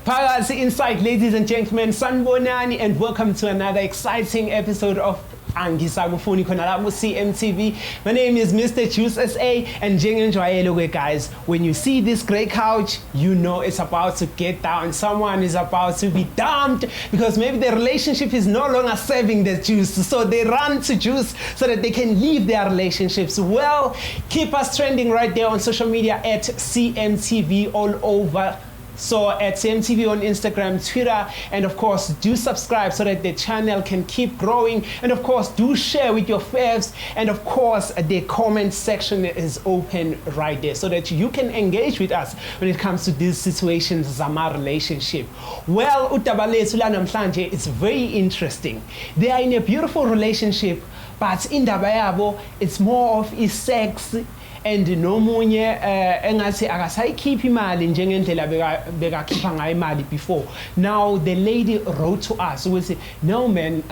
Phakathi Insight, ladies and gentlemen, sanibonani and welcome to another exciting episode of Angisakufuni khona la ku CMTV. My name is Mr. Juice SA, and njengenjwayelo guys, when you see this grey couch, you know it's about to get down. Someone is about to be dumped because maybe the relationship is no longer serving the juice, so they run to juice so that they can leave their relationships. Well, keep us trending right there on social media at CMTV all over. So at CMTV on Instagram, Twitter, and of course do subscribe so that the channel can keep growing, and of course do share with your faves, and of course the comment section is open right there so that you can engage with us when it comes to these situations of our relationship. Well, udaba lethu la namhlanje is very interesting. They are in a beautiful relationship, but indaba yabo it's more of is sex. And nomunye engathi akasayikhiphi imali njengendlela bekakhipha ngayo imali before. Now the lady wrote to us who said, no man,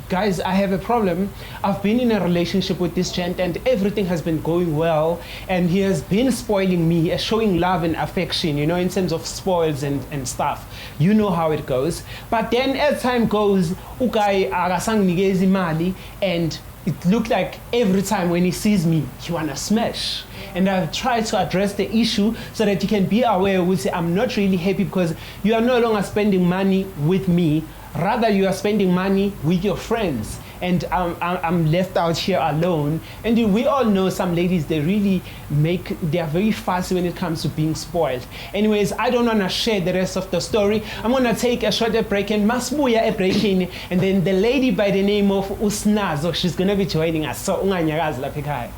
guys, I have a problem. I've been in a relationship with this gent and everything has been going well, and he has been spoiling me, showing love and affection, you know, in terms of spoils and stuff. You know how it goes. But then as time goes, ukai akasanginikeza imali, and it looked like every time when he sees me, he wanna smash. And I've tried to address the issue so that you can be aware. We say, I'm not really happy because you are no longer spending money with me. Rather, you are spending money with your friends. And I'm left out here alone. And we all know some ladies, they are very fussy when it comes to being spoiled. Anyways, I don't want to share the rest of the story. I'm going to take a short break and masbuya a break in, and then the lady by the name of Usnazo, she's going to be joining us. So, unganyakazi lapha ekhaya.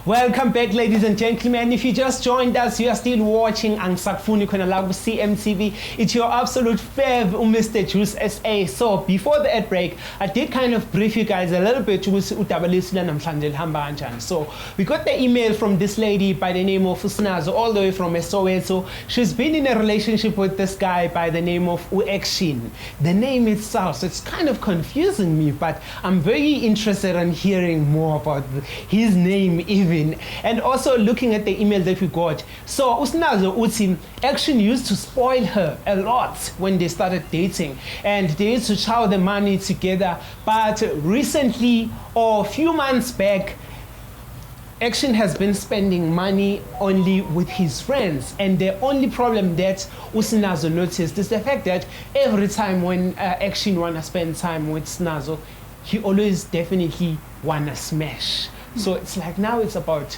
Welcome back, ladies and gentlemen. If you just joined us, you are still watching Angisakufuni khona la ku CMTV. It's your absolute fave, Mr. Juice SA. So before the ad break, I did kind of brief you guys a little bit ukuthi udaba lethu namhlanje lihamba kanjani. So we got the email from this lady by the name of Usnazo, all the way from Soweto. She's been in a relationship with this guy by the name of Action. The name itself, so it's kind of confusing me, but I'm very interested in hearing more about his name even. And also looking at the email that we got. So Usnazo Utim Action used to spoil her a lot when they started dating, and they used to chow the money together. But recently, or a few months back, Action has been spending money only with his friends, and the only problem that Usnazo noticed is the fact that every time when Action wanna spend time with Usnazo, he always definitely wanna smash. So it's like now it's about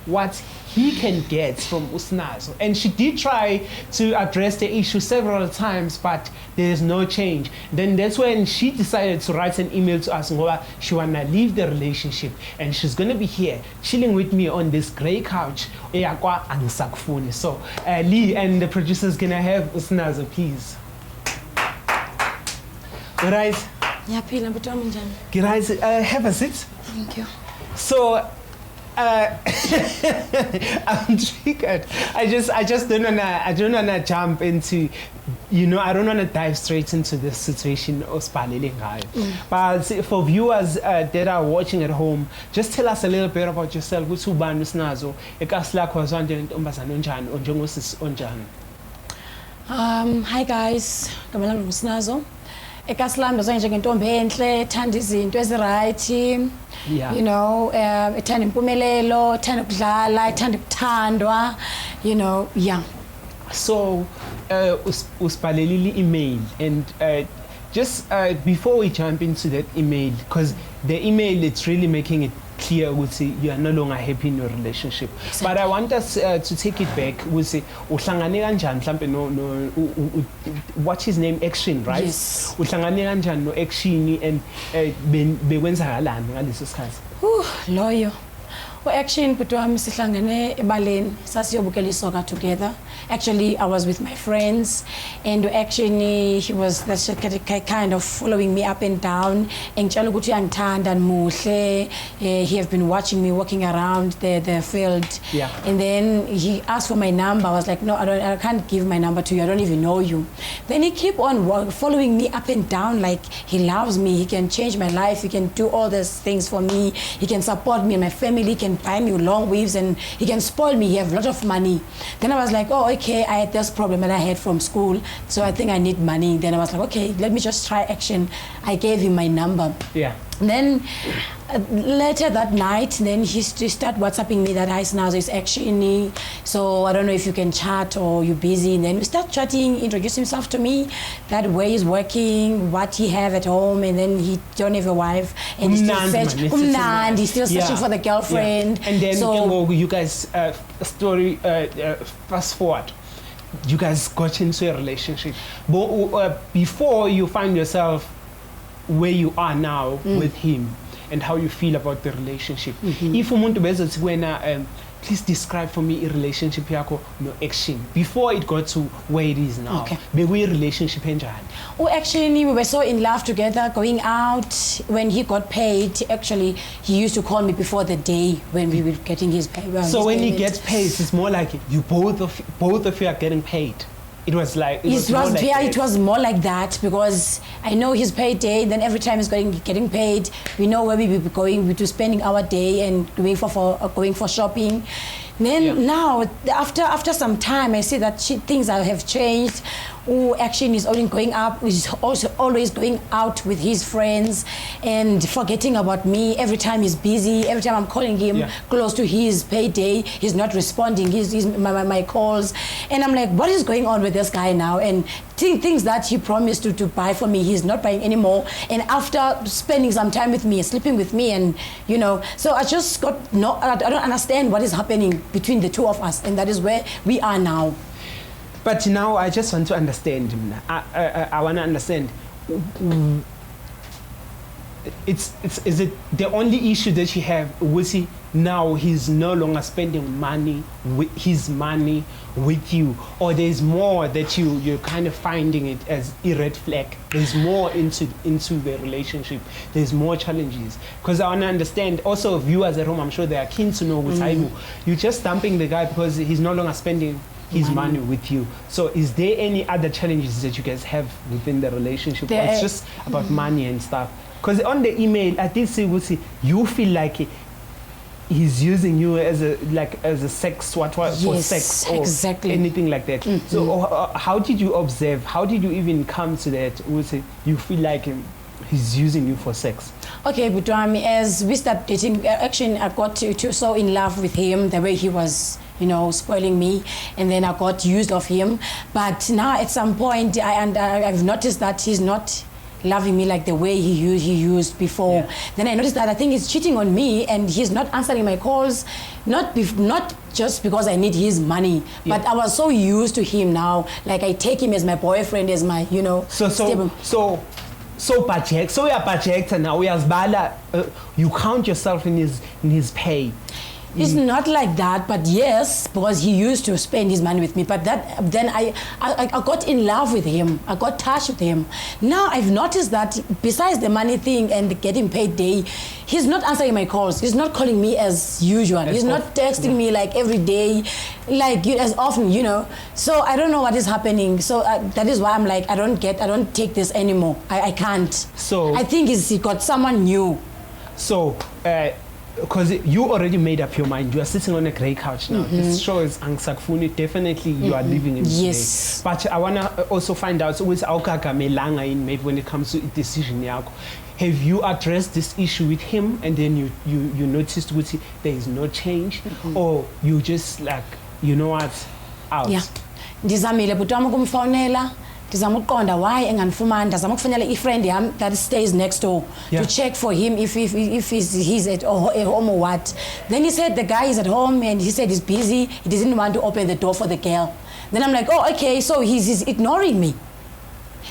what he can get from Usnazo. And she did try to address the issue several times, but there's no change. Then that's when she decided to write an email to us ngoba she wanna leave the relationship, and she's gonna be here chilling with me on this grey couch eyakwa Angisakufuni. So Lee and the producer's gonna have Usnazo, please. Alright. Ngiyaphila mfowethu wami njani? Guys, have a seat. Thank you. So I'm triggered. I just don't wanna jump into, you know, I don't wanna dive straight into this situation osiphalele ngayo. But for viewers that are watching at home, just tell us a little bit about yourself. Ukuthi ubani Usnazo, ekasi lakho azwanje intombazana onjani, onjengosisi onjani? Hi guys, ngama lami Usnazo. Ekasi lami azwanje ngentombi enhle, ethanda izinto eziright. Yeah. You know, ethanda impumelelo, ethanda ukudlala, ethanda ukuthandwa, you know, yeah. So usiphalelile email, and just before we jump into that email, because the email, it's really making it clear you are no longer happy in your relationship. Exactly. But I want us to take it back. We say uhlangane kanjani mhlambe no what's his name, Action, right? Yes. Uhlangane kanjani no Action, and bekwenzakalani ngaleso sikhathi? Loyo. Well, actually, bhuti wami sihlangene ebaleni sasiyobukela isoka together. Actually, I was with my friends, and actually he was kind of following me up and down. Engitshela ukuthi uyangithanda muhle. He have been watching me walking around the field. Yeah. And then he asked for my number. I was like, no, I can't give my number to you. I don't even know you. Then he keep on following me up and down like he loves me. He can change my life. He can do all these things for me. He can support me and my family. He can buy me long weaves and he can spoil me. He have a lot of money. Then I was like, oh, okay, I had this problem that I had from school, so I think I need money. Then I was like, okay, let me just try action. I gave him my number. Yeah. Then later that night, then he start WhatsApping me that Usnazo is actually, so I don't know if you can chat or you're busy. And then we start chatting, introduce himself to me, that way he's working, what he have at home, and then he don't have a wife, and he's still searching for the girlfriend. Yeah. And then so, you guys story fast forward. You guys got into a relationship, but before you find yourself where you are now with him and how you feel about the relationship. If umuntu bezothi wena please describe for me a relationship yakho no action before it got to where it is now. Okay. Bekuyi relationship enjani? Oh, actually, we were so in love together, going out. When he got paid, actually, he used to call me before the day when we were getting his pay. So when he gets paid, it's more like you both of you are getting paid. It was like it was more like that because I know his payday. Then every time he's getting paid, we know where we will be going. We to spending our day and going for shopping. Then now after some time, I see that things have changed. Action is only going up. He's also always going out with his friends and forgetting about me. Every time he's busy. Every time I'm calling him close to his payday, he's not responding. He's my calls, and I'm like, what is going on with this guy now? And things that he promised to buy for me, he's not buying anymore. And after spending some time with me, sleeping with me, and so I just I don't understand what is happening between the two of us, and that is where we are now. But now I just want to understand. I want to understand. Is it the only issue that you have? Was he now he's no longer spending his money with you, or there's more that you're kind of finding it as a red flag? There's more into the relationship. There's more challenges. Because I want to understand. Also, viewers at home, I'm sure they are keen to know what's you're just dumping the guy because he's no longer spending his money with you. So is there any other challenges that you guys have within the relationship? Or it's just about money and stuff? Because on the email, I did see you feel like he's using you as a sex for sex or exactly. anything like that. So how did you observe? How did you even come to that? You feel like he's using you for sex? Okay, but as we started dating, actually I got to so in love with him, the way he was spoiling me, and then I got used of him. But now at some point I've noticed that he's not loving me like the way he used before. Then I noticed that I think he's cheating on me, and he's not answering my calls, not just because I need his money, but I was so used to him now. Like I take him as my boyfriend, as my stable. So you're projector now. You count yourself in his pay. It's not like that, but yes, because he used to spend his money with me. But then I got in love with him. I got touched with him. Now I've noticed that besides the money thing and the getting paid day, he's not answering my calls. He's not calling me as usual. He's not texting me like every day, like as often, So I don't know what is happening. So that is why I'm like, I don't take this anymore. I can't. So I think he got someone new. So. Because you already made up your mind. You are sitting on a grey couch now. This show is Angisakufuni. Definitely you are living in yes. But I want to also find out, so maybe when it comes to decision, have you addressed this issue with him, and then you noticed there is no change, or you just like, out? Yeah. Ndizamile bhuti wami ukumfonela. Ndizama ukuqonda why enganifumani. Ndizama ukufonela i-friend yami that stays next door to check for him if he's at home or what. Then he said the guy is at home, and he said he's busy. He doesn't want to open the door for the girl. Then I'm like, oh, okay, so he's ignoring me.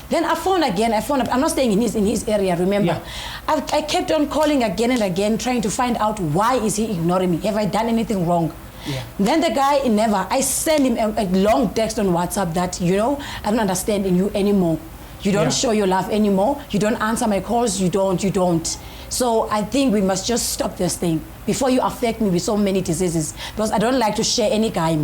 Then I phoned again. I'm not staying in his area, remember? Yeah. I kept on calling again and again, trying to find out why is he ignoring me? Have I done anything wrong? Yeah. Then the guy never. I sent him a long text on WhatsApp that, you know, I don't understand in you anymore. You don't show your love anymore. You don't answer my calls. You don't. So I think we must just stop this thing before you affect me with so many diseases, because I don't like to share any guy.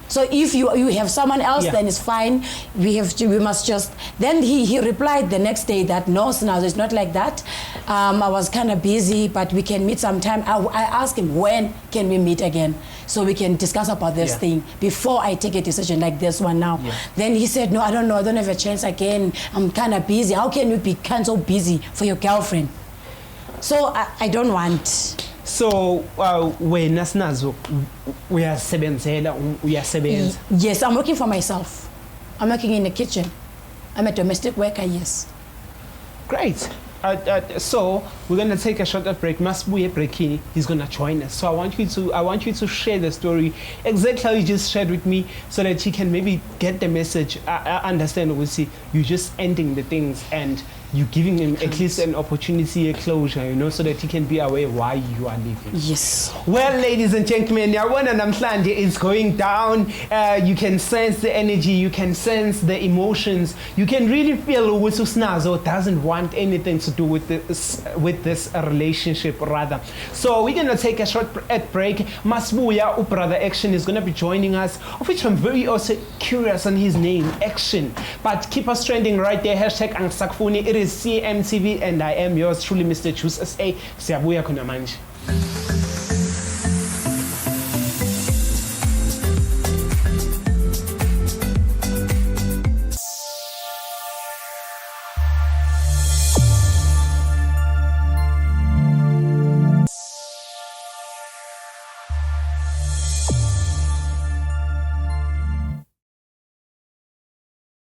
So if you have someone else, then it's fine. We must just. Then he replied the next day that no, Usnazo, it's not like that. I was kind of busy, but we can meet sometime. I asked him, when can we meet again, so we can discuss about this thing before I take a decision like this one now. Then he said, no, I don't know, I don't have a chance again. I'm kind of busy. How can you be kind of so busy for your girlfriend? So I don't want. So when Usnazo, we are sebenza. Yes, I'm working for myself. I'm working in the kitchen. I'm a domestic worker, yes. Great. So we're gonna take a short break. Masibuye breaking. He's gonna join us. So I want you to share the story exactly how you just shared with me, so that he can maybe get the message. I understand. We see you just ending the things and you giving him at least an opportunity, a closure, you know, so that he can be aware why you are leaving. Yes. Well, ladies and gentlemen, Yawona Namhlanje is going down. You can sense the energy, you can sense the emotions, you can really feel what Usnazo doesn't want anything to do with this relationship, rather. So we're gonna take a short break. Masibuya, Brother Action, is gonna be joining us, of which I'm very also curious on his name, Action. But keep us trending right there. Hashtag Angisakufuni. It is CMTV, and I am yours truly, Mr. USA. Siyabuya khona manje.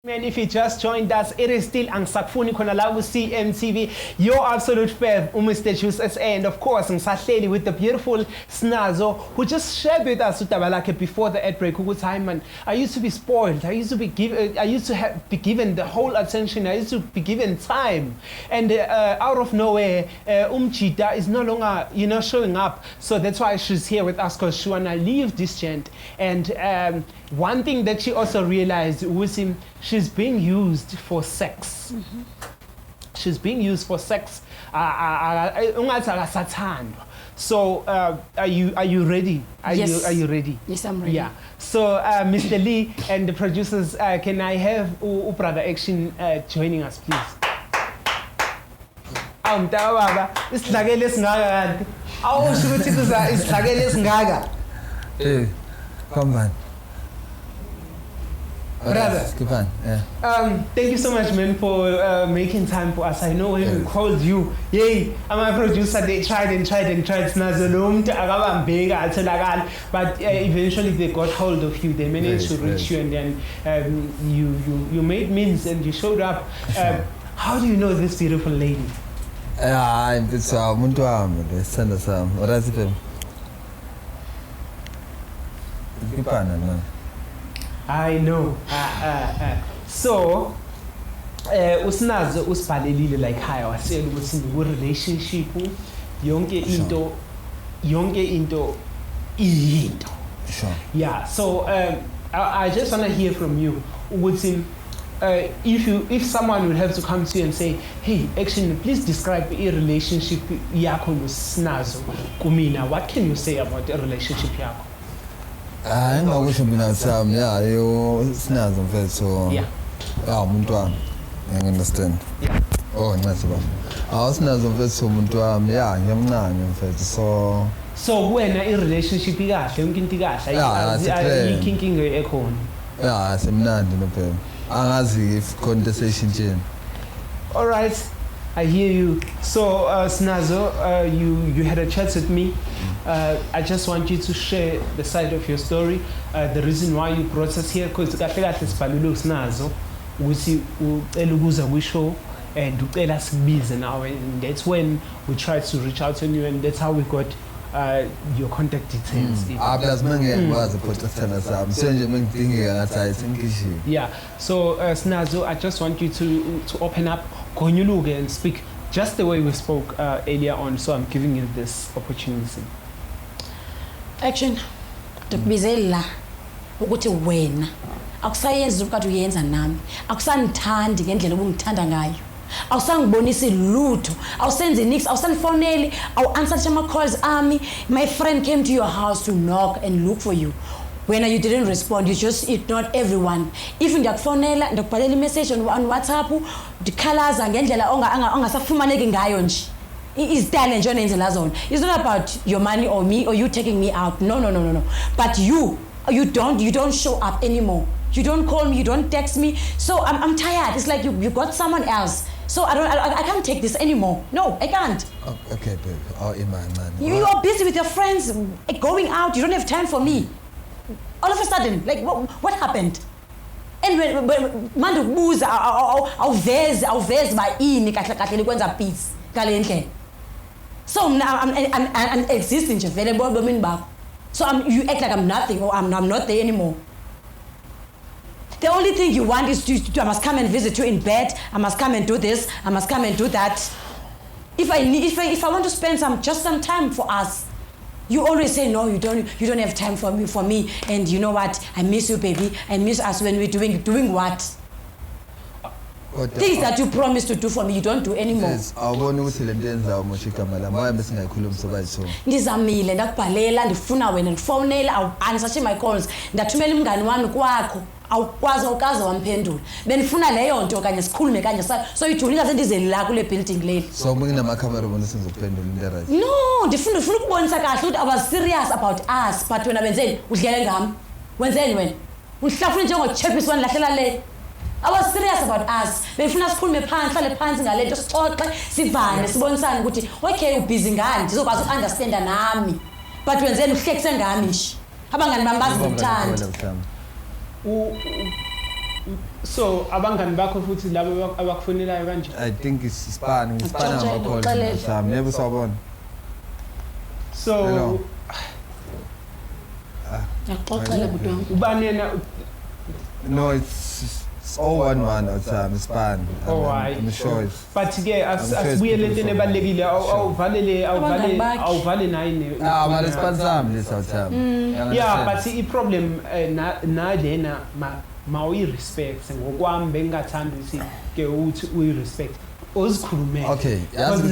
And if you just joined us, it is still Angisakufuni khona la ku CMTV, your absolute fav, Mr. USA, and of course ngisahleli with the beautiful Usnazo, who just shared with us udaba lakhe before the ad break. Ukuthi, man, I used to be spoiled. I used to be given the whole attention. I used to be given time, and out of nowhere, Umjida is no longer, you know, showing up. So that's why she's here with us, because she wanna leave this gent. And one thing that she also realized was she's being used for sex. She's being used for sex. So are you ready? Are you ready? Yes, I'm ready. Yeah. So Mr. Lee and the producers, can I have Brother Action joining us, please? Hey, come on. Brother, thank you so much, man, for making time for us. I know when we called you, I'm a producer, they tried, but eventually they got hold of you. They managed to reach you, and then you made means and you showed up. How do you know this beautiful lady? It's I know. So, Usnazo usibhalelile like high wasela ukuthi ku relationship yonke into iyinto. Sure. Yeah. So I just want to hear from you. Ukuthi if someone would have to come to you and say, hey, Action, please describe a relationship yakho noSnazo kumina, what can you say about a relationship yakho? I Usnazo mfethu, so umuntu wami, I understand. Oh, nice ba. Usnazo mfethu umuntu wami, ngiyamncane mfethu, so wena I relationship ikahle yonke into ikahle ayikhinkinga ekhona. Semnandi no phela. Angazi if conversation change. All right, I hear you. So Usnazo, you had a chat with me. I just want you to share the side of your story, the reason why you brought us here, because Usnazo ukuthi ucela ukuza kwishow and ucela sibize now, and that's when we tried to reach out to you, and that's how we got your contact details. Yeah. So Usnazo, I just want you to open up Konyuluge and speak just the way we spoke earlier on. So I'm giving you this opportunity. Action. Ndikubizela ukuthi wena akusayenzi ukade uyenza nami. Akusandithandi ngendlela obungithanda ngayo. Awusangibonisi lutho. Awusenze nix, awusandifoneli, awu-answer my calls ami. My friend came to your house to knock and look for you. When you didn't respond, you just ignored everyone. Even ndiyakufonela, ndikubhalela i-message on WhatsApp, ndikhalaza ngendlela ongasafumaneki ngayo nje. Izitale nje onenzela zona. It's not about your money or me or you taking me out. No. But you don't show up anymore. You don't call me, you don't text me. So I'm tired. It's like you got someone else. So I can't take this anymore. No, I can't. Okay, babe. Oh, man. You are busy with your friends, going out. You don't have time for me. All of a sudden, like what happened? And when manje ubuza awuvezi ba ini kahle kwenza peace ngale ndlela. So I'm existing nje vele bomini bakho. So you act like I'm nothing or I'm not there anymore. The only thing you want is to I must come and visit you in bed. I must come and do this. I must come and do that. If I want to spend some time for us, you always say no. You don't have time for me. And you know what? I miss you, baby. I miss us when we're doing what? Things that you promised to do for me, you don't do anymore. Ndizamile ndakubhalela ndifuna wena ndifonela awu-answer my calls ndathumela umngani wami kwakho awukwazi ukaze wamphendula benifuna leyo nto kanye sikhulume kanje soyijulile sendizeli la kule building leli so nginama-camera bona sengizokuphendula into right no ndifuna ukubonisa kahle ukuthi I was serious about us but wena wenzeni udlele ngami wenzeni wena undihlafuna njengochepisi wanilahlela le I was serious about us. Befuna sikhulume phansi, hlale phansi ngale nto sixoxe, sivane, sibonisane ukuthi okay ubusy ngani, ndizokwazi ukunderstand nami. But wenzeni uhlekise ngami nje. Abangani bami bazithanda. So abangani bakho futhi labo abakufonelayo kanje? I think it's span ngama-call. Never sawubona. So Yaxoxela budwa. Ubani yena? No, it's 011 at span. I'm sure it's. But ke asibuyele into ebalekile awuvale naye. But it's span this time. Yeah, but the problem na lena ma respect ngokwami bengathanda ukuthi ke uthi uyi respect ozikhulume. Okay, that's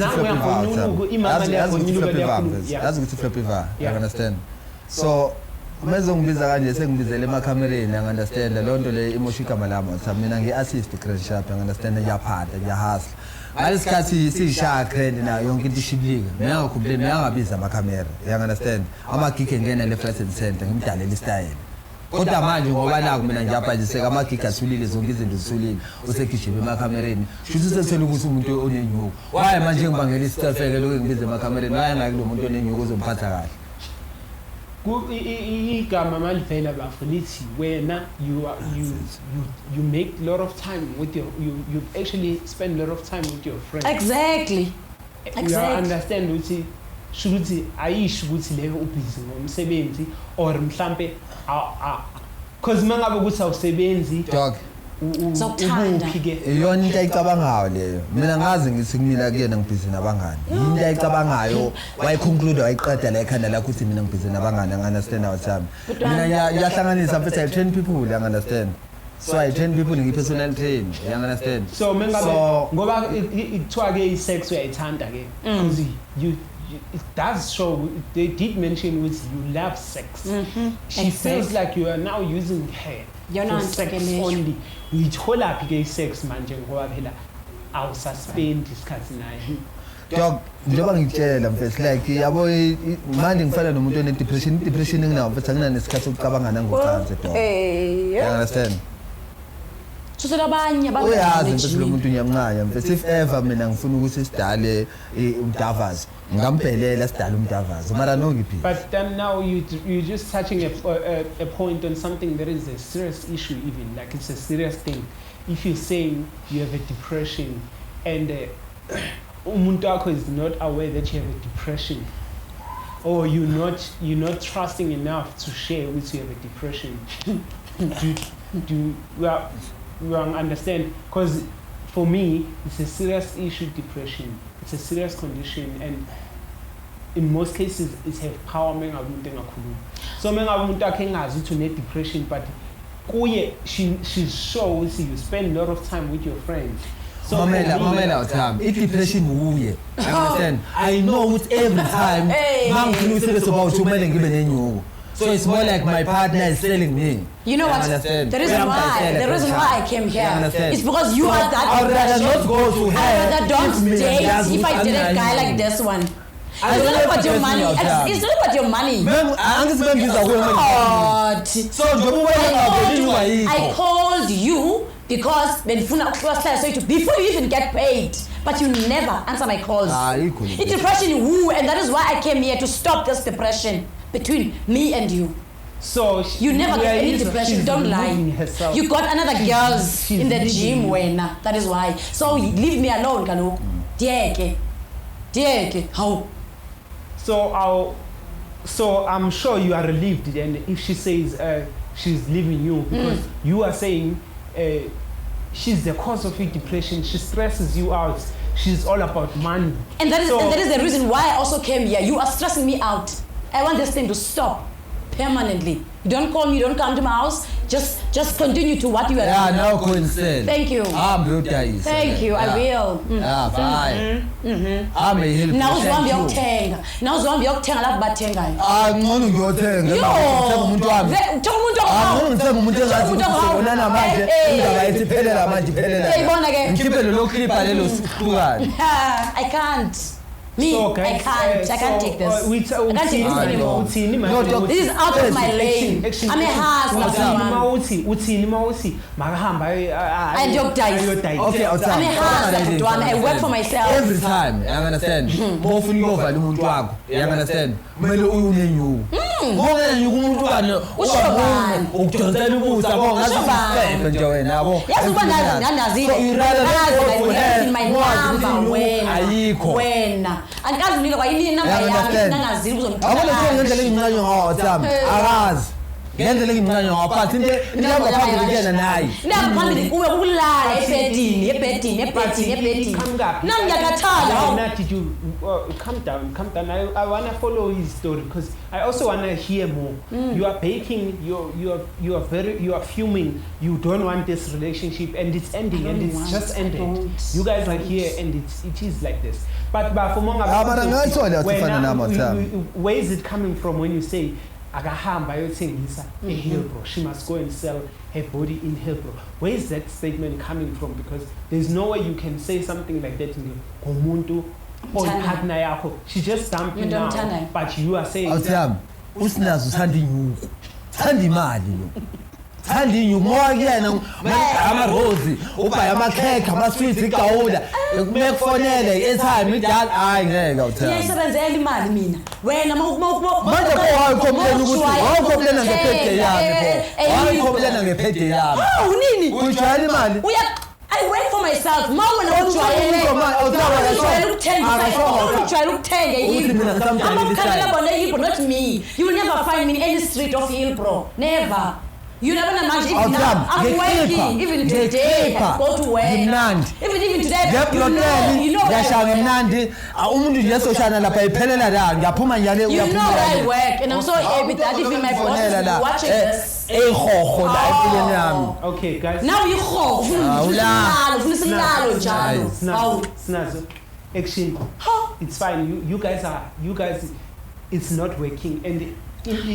ukuthi flip iva. You understand? So mezongibiza kanje sengibizele emakhamereni understand lo nto le imosha igama lami mina ngi-assist Grand Sharp understand ngiyaphatha ngiyahasla ngalesikhathi siyishaya grand na yonke into ishibilika mina ngakhumbuleni mina ngabiza amakhamera understand amagig engena le flat and center ngimdalela istyle kodwa manje ngoba naku mina ngiyabhajiseka amagig asulile zonke izinto zisulile usekhishime emakhamereni shuthi sesithela ukuthi umuntu onenyuko waye manje ngibangela isitafeke lokho ngibiza emakhamereni waye ngake lo muntu onenyuko uzomphatha kahle igama malivela bafunithi wena you make a lot of time with you actually spend a lot of time with your friends. Exactly. You understand ukuthi shuthi ayisho ukuthi leyo ubusy ngomsebenzi or mhlambe cause mangabe ukuthi awusebenzi dog zokuthanda iyona into ayicabangayo leyo mina ngazi ngithi kumina kuyena ngibhizi nabangani into ayicabangayo wayiconclude wayiqeda la ekhanda lakho ukuthi mina ngibhizi nabangani understand what time mina ngiyahlanganisa mfethu I train people you understand so I train people ngi-personal train you understand so mengabe ngoba ikuthiwa ke i-sex uyayithanda ke because it does show they did mention with you love sex. She feels like you are now using her for sex only. Ngithola phi ke sex manje ngoba phela awususpend isikhathi naye. Dog njengoba ngitshela mfethu like yabo manje ngifana nomuntu depression nginawo mfethu anginanesikhathi sokucabangana ngocansi dog. You understand? So labanye uyazi mfethu lo muntu ngiyamncanya mfethu if ever mina ngifuna ukuthi sidale umdavazi ngambhelela sidale umdavazi mara no ngiphi. But then now you just touching a point on something that is a serious issue even like it's a serious thing. If you're saying you have a depression and umuntu wakho is not aware that you have a depression or you're not trusting enough to share with you have a depression. do you understand? Because for me, it's a serious issue, depression. It's a serious condition, and in most cases, it's have power mengamuntu engakhulumi. So mengamuntu akhe ngazi ukuthi une depression, but kuye she shows you spend a lot of time with your friends. So Mamela time. If depression uye, understand? I know it every time. Mangifuna usebenza about kumele ngibe nenyuko. So it's more like my partner is telling me. You know what? The reason why I came here is because you are that. I would rather not go to her. I rather don't date if I date a guy like this one. It's not about your money. It's not about your money. I called you because before you even get paid, but you never answer my calls. It's depression, woo, and that is why I came here to stop this depression between me and you. So you never get any depression. Don't lie. You got another girls in the gym when that is why. So leave me alone, Kanu. How? So I'm sure you are relieved, and if she says she's leaving you because you are saying she's the cause of your depression, she stresses you out, she's all about money. And that is the reason why I also came here. You are stressing me out. I want this thing to stop permanently. You don't call me, you don't come to my house. Just continue to what you are doing. No concern. Thank you. Thank you, I will. Bye. Now uzohamba uyokuthenga. Now uzohamba uyokuthenga lapho bathengayo. Ngcono ngiyothenga. Ngithenga umuntu wami. Uthenga umuntu wakho. Ngithenga umuntu engazi ukubona manje indaba yetiphelela manje iphelela. Uyayibona ke? Ngikhiphe lo clip alelo sihlukane. I can't. Me, so, I can't take this. I can't take this anymore. This is out of my lane. I'm a hustler. I don't die. Okay, I'm a hustler. I work for myself. Every time, I understand. Mofuni yova umuntu wakho. You understand? Kumele uyinenyuko. Ngoba umuntu wani ukudonsela ubusa yabo ngazi nje wena yabo. Yazi uba nazi in my number wena. Angazi unika kwa yini number yami nangazili kuzongithola. Abona ngendlela engimncane ngawo Thami. Akazi. Ngendlela engimncane ngawo phathi into ilapha phambili kuyena nayi. Lapha phambili kuwe ukulala ebedini. Nami ngiyakathala. Now did you calm down. I want to follow his story because I also want to hear more. You are baking, you are fuming. You don't want this relationship and it's ending and it's just ended. You guys are here and it is like this. But for where is it coming from when you say akahamba yothengisa eHillbrow, she must go and sell her body in Hillbrow? Where is that statement coming from? Because there's no way you can say something like that in the komuntu or partner yakho. She just dumped you now, but you are saying Usnazo uthanda inyuko, uthanda imali lo. Thanda inyuko ngoba kuyena ama-rose, ubhaya ama-cake, ama-sweets, igawula. Kumele kufonele airtime idala hayi ngeke awuthanda. Ngiyayisebenzela imali mina. Wena manje awucomplain ukuthi awucomplain ngephethe yami pho. Awucomplain ngephethe yami. Unini? Uyijwayela imali? I work for myself. Ma wena ujwayele ukuthenga not me. You will never find me in any street of Hillbrow. Never. You never imagine. I'm working even today. I go to work. Even today. You know I work and I'm so happy that even my boss is watching this. Okay, guys. Now you Usnazo. Actually, it's fine. You guys, it's not working, and if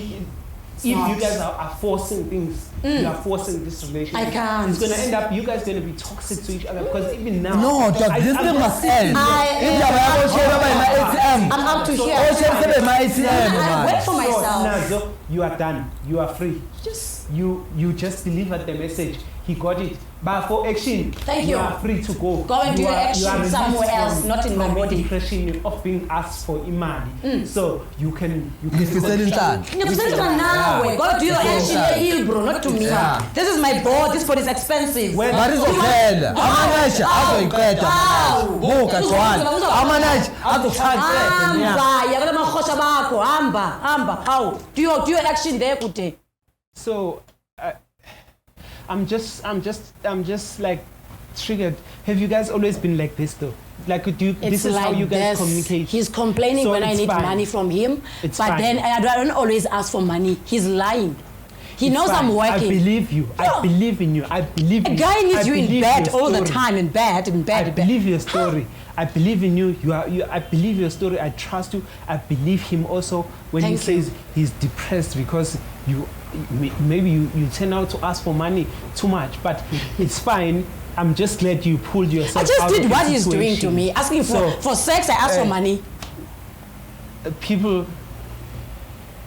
you guys are forcing things, you are forcing this relationship. I can't. It's gonna end up. You guys gonna be toxic to each other because even now. No, this thing must end. I'm up to here. I I work for myself. Usnazo, you are done. You are free. you just delivered the message. He got it. But for action, Thank you you. are free to go. Go and do your action released somewhere else, from- not in my from the body. impression of being asked for imali. So you can Ngifisela inhlanhla. Ngiyabusela nawe. Go do your action here, bro, not to me. Yeah. This is my board. This board is expensive. When- Marizophela. Amanashi azoyiqeda amanashi. Buka Johan. Amanashi azochancela. Hamba, yakala makhosha bakho. Hamba. How? Do your action there kude. So I'm just like triggered. Have you guys always been like this though? Like this is how you guys communicate. He's complaining So when I it's need fine. money from him, It's but fine. then I don't always ask for money. He's lying. He It's knows fine. I'm working. I believe you. Yeah. I believe in you. I believe A in guy you. needs I you in believe bed your all the story. time, in bed. I believe your story. I believe in you. I believe your story. I trust you. I believe him also when Thank he says he's depressed because maybe you turn out to ask for money too much, but it's fine. I'm just glad you pulled yourself. I just out did of what the he's doing to situation. me. Asking for sex, I ask for money. People,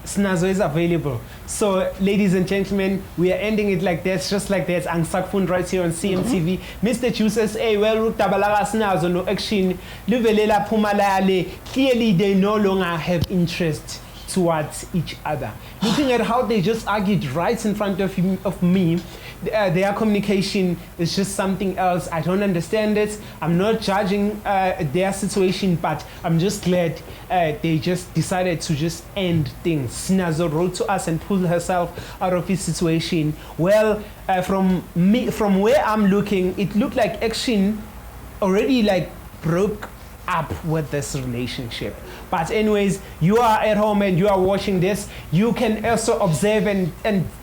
Usnazo is available. So, ladies and gentlemen, we are ending it like this, just like that. Angisakufuni right here on CMTV. Mr. Juices, well, Tabalaga Usnazo, no action. Luvelela Pumalale. Clearly, they no longer have interest towards each other. Looking at how they just argued right in front of me, their communication is just something else. I don't understand it. I'm not judging their situation, but I'm just glad they just decided to just end things. Usnazo wrote to us and pulled herself out of his situation. Well, from where I'm looking, it looked like Action already like broke up with this relationship. But anyways, you are at home and you are watching this. You can also observe and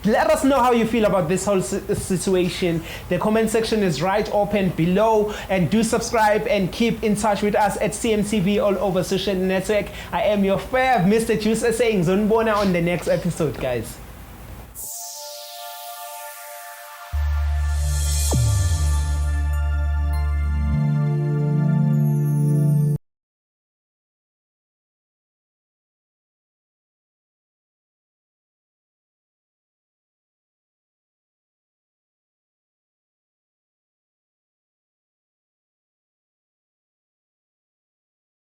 let us know how you feel about this whole situation. The comment section is right open below, and do subscribe and keep in touch with us at CMTV all over social network. I am your fav, Mr. Juice saying Zonbona on the next episode, guys.